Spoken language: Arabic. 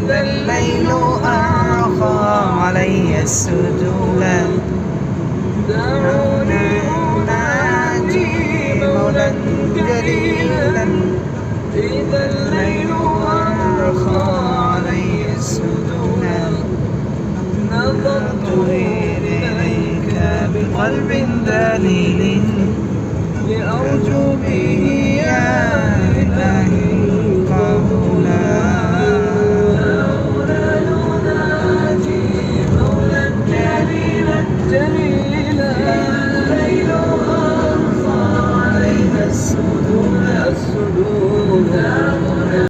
إذا الليل أرخى علي السجولا دعوني أناجي مولا جليلا إذا الليل أرخى علي السجولا نظرت إليك بقلب ذليل لأرجو